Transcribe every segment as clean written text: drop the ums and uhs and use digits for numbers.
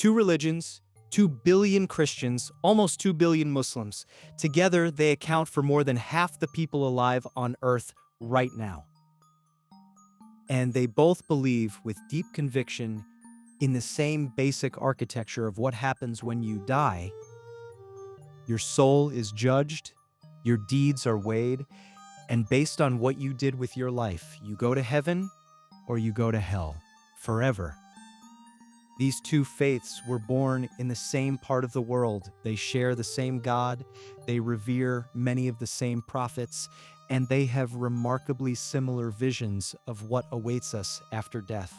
Two religions, 2 billion Christians, almost 2 billion Muslims. Together, they account for more than half the people alive on Earth right now. And they both believe with deep conviction in the same basic architecture of what happens when you die. Your soul is judged, your deeds are weighed, and based on what you did with your life, you go to heaven or you go to hell forever. These two faiths were born in the same part of the world. They share the same God, they revere many of the same prophets, and they have remarkably similar visions of what awaits us after death.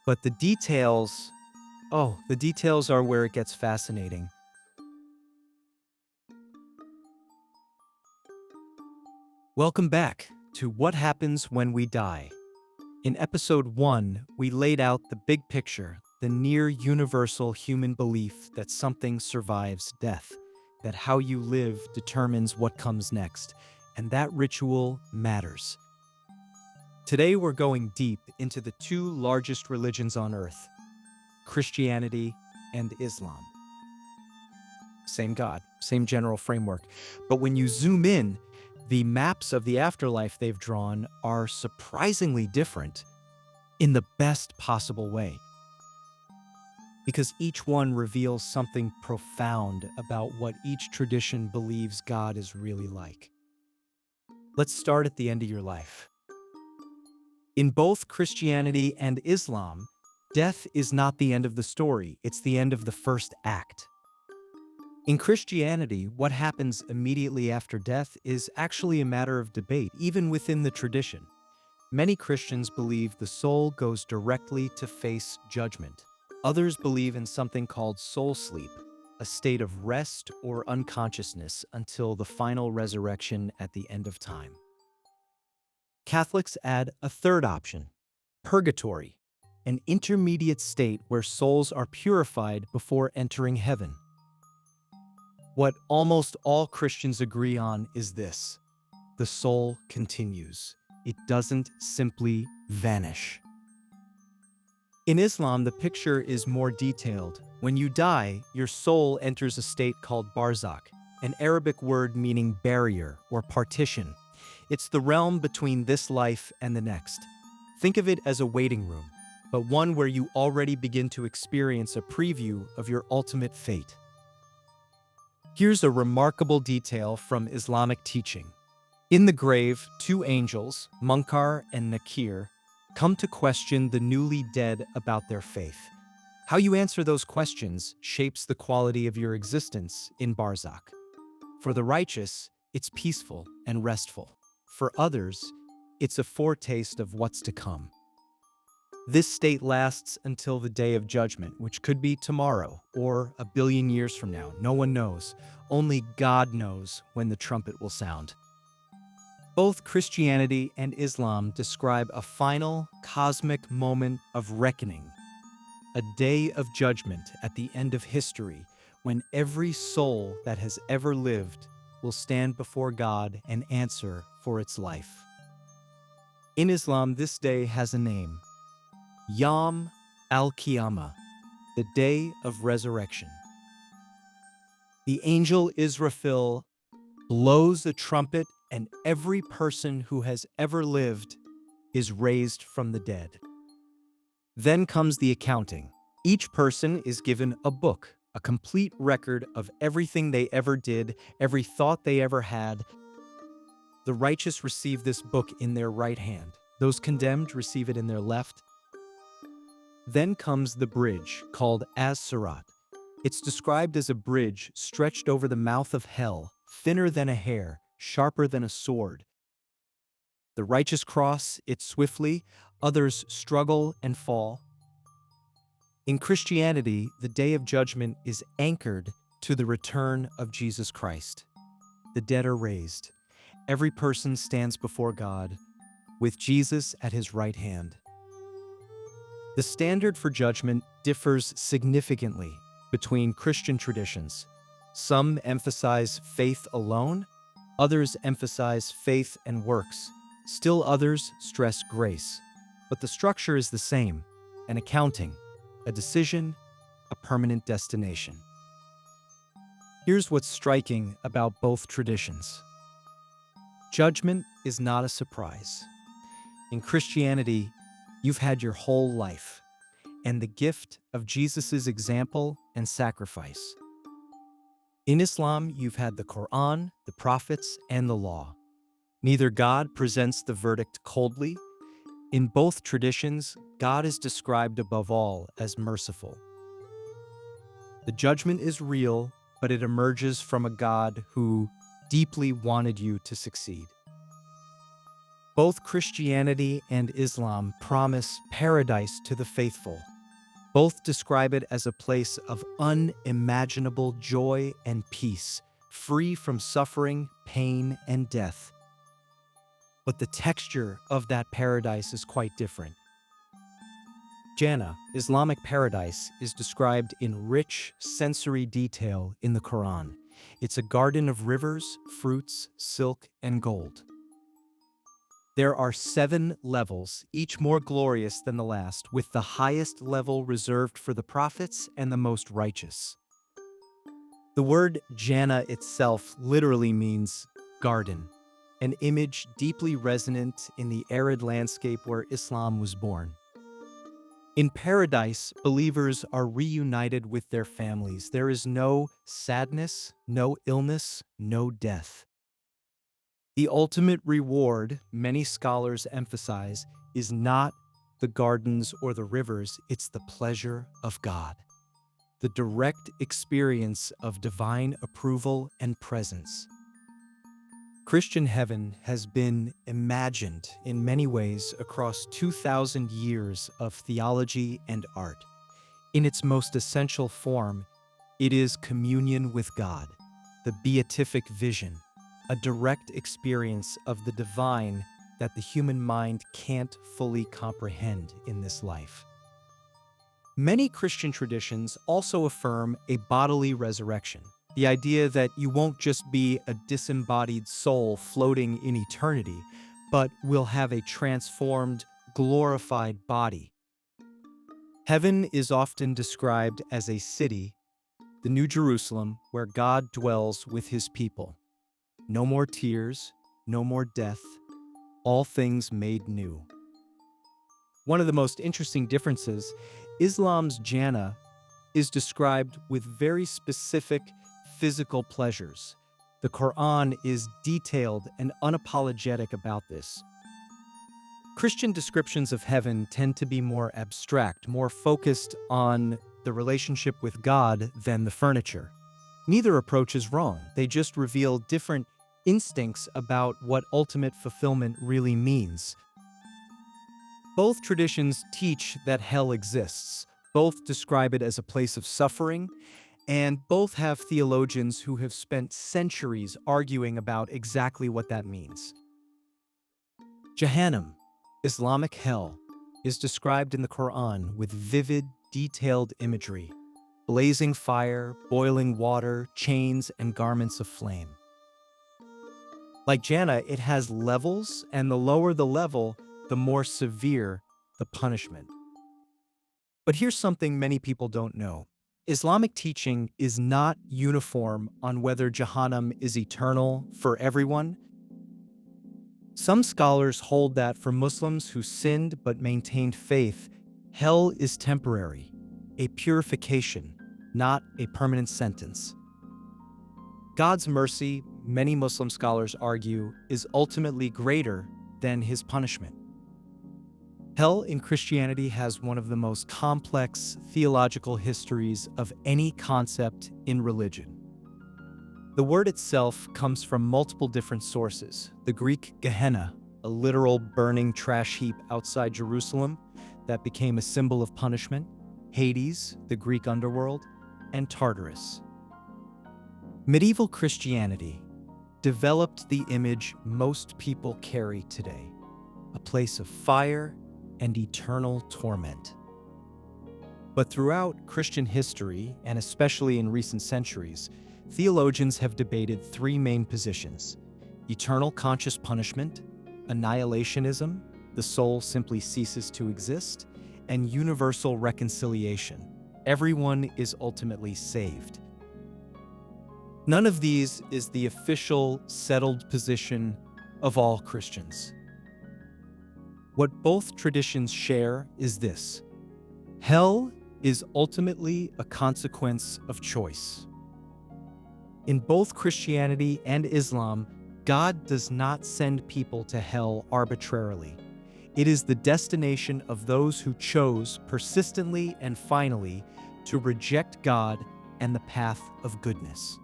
But the details are where it gets fascinating. Welcome back to What Happens When We Die. In episode 1, we laid out the big picture, the near universal human belief that something survives death, that how you live determines what comes next, and that ritual matters. Today we're going deep into the two largest religions on earth, Christianity and Islam. Same God, same general framework. But when you zoom in, the maps of the afterlife they've drawn are surprisingly different in the best possible way. Because each one reveals something profound about what each tradition believes God is really like. Let's start at the end of your life. In both Christianity and Islam, death is not the end of the story, it's the end of the first act. In Christianity, what happens immediately after death is actually a matter of debate, even within the tradition. Many Christians believe the soul goes directly to face judgment. Others believe in something called soul sleep, a state of rest or unconsciousness until the final resurrection at the end of time. Catholics add a third option, purgatory, an intermediate state where souls are purified before entering heaven. What almost all Christians agree on is this: the soul continues. It doesn't simply vanish. In Islam, the picture is more detailed. When you die, your soul enters a state called barzakh, an Arabic word meaning barrier or partition. It's the realm between this life and the next. Think of it as a waiting room, but one where you already begin to experience a preview of your ultimate fate. Here's a remarkable detail from Islamic teaching. In the grave, two angels, Munkar and Nakir, come to question the newly dead about their faith. How you answer those questions shapes the quality of your existence in barzakh. For the righteous, it's peaceful and restful. For others, it's a foretaste of what's to come. This state lasts until the day of judgment, which could be tomorrow or a billion years from now. No one knows. Only God knows when the trumpet will sound. Both Christianity and Islam describe a final, cosmic moment of reckoning, a day of judgment at the end of history when every soul that has ever lived will stand before God and answer for its life. In Islam, this day has a name: Yom al-Qiyamah, the day of resurrection. The angel Israfil blows a trumpet, and every person who has ever lived is raised from the dead. Then comes the accounting. Each person is given a book, a complete record of everything they ever did, every thought they ever had. The righteous receive this book in their right hand. Those condemned receive it in their left. Then comes the bridge, called as-Sirat. It's described as a bridge stretched over the mouth of hell, thinner than a hair, sharper than a sword. The righteous cross it swiftly, others struggle and fall. In Christianity, the day of judgment is anchored to the return of Jesus Christ. The dead are raised. Every person stands before God, with Jesus at his right hand. The standard for judgment differs significantly between Christian traditions. Some emphasize faith alone, others emphasize faith and works. Still others stress grace. But the structure is the same: an accounting, a decision, a permanent destination. Here's what's striking about both traditions. Judgment is not a surprise. In Christianity, you've had your whole life, and the gift of Jesus' example and sacrifice. In Islam, you've had the Quran, the prophets, and the law. Neither God presents the verdict coldly. In both traditions, God is described above all as merciful. The judgment is real, but it emerges from a God who deeply wanted you to succeed. Both Christianity and Islam promise paradise to the faithful. Both describe it as a place of unimaginable joy and peace, free from suffering, pain, and death. But the texture of that paradise is quite different. Jannah, Islamic paradise, is described in rich sensory detail in the Quran. It's a garden of rivers, fruits, silk, and gold. There are 7 levels, each more glorious than the last, with the highest level reserved for the prophets and the most righteous. The word Jannah itself literally means garden, an image deeply resonant in the arid landscape where Islam was born. In paradise, believers are reunited with their families. There is no sadness, no illness, no death. The ultimate reward, many scholars emphasize, is not the gardens or the rivers, it's the pleasure of God. The direct experience of divine approval and presence. Christian heaven has been imagined in many ways across 2,000 years of theology and art. In its most essential form, it is communion with God, the beatific vision, a direct experience of the divine that the human mind can't fully comprehend in this life. Many Christian traditions also affirm a bodily resurrection. The idea that you won't just be a disembodied soul floating in eternity, but will have a transformed, glorified body. Heaven is often described as a city, the New Jerusalem, where God dwells with his people. No more tears, no more death, all things made new. One of the most interesting differences, Islam's Jannah is described with very specific physical pleasures. The Quran is detailed and unapologetic about this. Christian descriptions of heaven tend to be more abstract, more focused on the relationship with God than the furniture. Neither approach is wrong. They just reveal different instincts about what ultimate fulfillment really means. Both traditions teach that hell exists. Both describe it as a place of suffering, and both have theologians who have spent centuries arguing about exactly what that means. Jahannam, Islamic hell, is described in the Quran with vivid, detailed imagery: blazing fire, boiling water, chains, and garments of flame. Like Jannah, it has levels, and the lower the level, the more severe the punishment. But here's something many people don't know. Islamic teaching is not uniform on whether Jahannam is eternal for everyone. Some scholars hold that for Muslims who sinned but maintained faith, hell is temporary, a purification, not a permanent sentence. God's mercy, many Muslim scholars argue, is ultimately greater than his punishment. Hell in Christianity has one of the most complex theological histories of any concept in religion. The word itself comes from multiple different sources. The Greek Gehenna, a literal burning trash heap outside Jerusalem that became a symbol of punishment, Hades, the Greek underworld, and Tartarus. Medieval Christianity developed the image most people carry today, a place of fire and eternal torment. But throughout Christian history, and especially in recent centuries, theologians have debated 3 main positions: eternal conscious punishment, annihilationism, the soul simply ceases to exist, and universal reconciliation. Everyone is ultimately saved. None of these is the official, settled position of all Christians. What both traditions share is this: hell is ultimately a consequence of choice. In both Christianity and Islam, God does not send people to hell arbitrarily. It is the destination of those who chose persistently and finally to reject God and the path of goodness.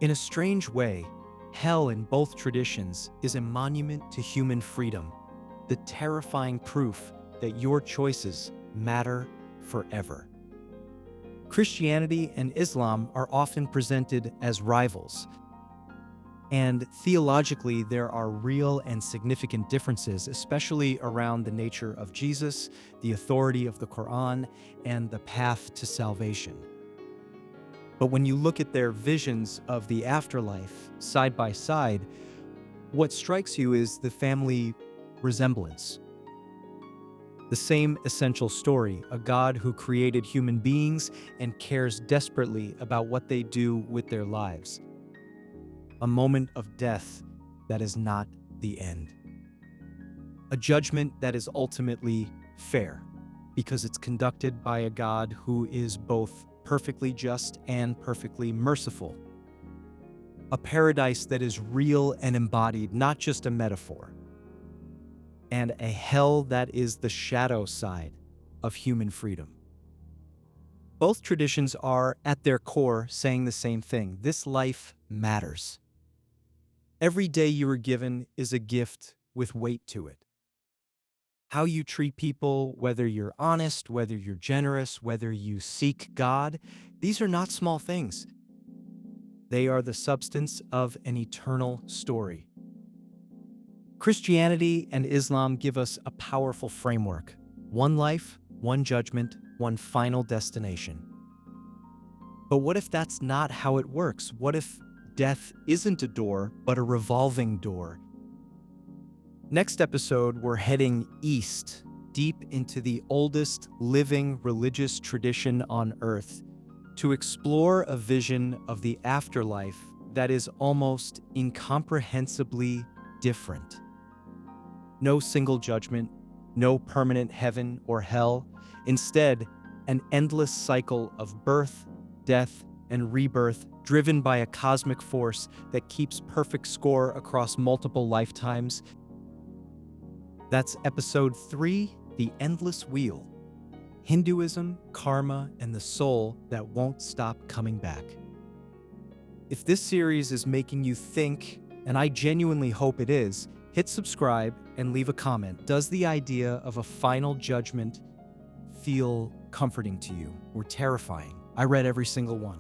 In a strange way, hell in both traditions is a monument to human freedom, the terrifying proof that your choices matter forever. Christianity and Islam are often presented as rivals, and theologically there are real and significant differences, especially around the nature of Jesus, the authority of the Quran, and the path to salvation. But when you look at their visions of the afterlife side by side, what strikes you is the family resemblance. The same essential story, a God who created human beings and cares desperately about what they do with their lives. A moment of death that is not the end. A judgment that is ultimately fair, because it's conducted by a God who is both perfectly just and perfectly merciful. A paradise that is real and embodied, not just a metaphor. And a hell that is the shadow side of human freedom. Both traditions are, at their core, saying the same thing: this life matters. Every day you are given is a gift with weight to it. How you treat people, whether you're honest, whether you're generous, whether you seek God, these are not small things. They are the substance of an eternal story. Christianity and Islam give us a powerful framework: one life, one judgment, one final destination. But what if that's not how it works? What if death isn't a door, but a revolving door? Next episode, we're heading east, deep into the oldest living religious tradition on Earth, to explore a vision of the afterlife that is almost incomprehensibly different. No single judgment, no permanent heaven or hell. Instead, an endless cycle of birth, death, and rebirth driven by a cosmic force that keeps perfect score across multiple lifetimes. That's episode 3, The Endless Wheel. Hinduism, karma, and the soul that won't stop coming back. If this series is making you think, and I genuinely hope it is, hit subscribe and leave a comment. Does the idea of a final judgment feel comforting to you or terrifying? I read every single one.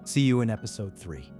See you in episode 3.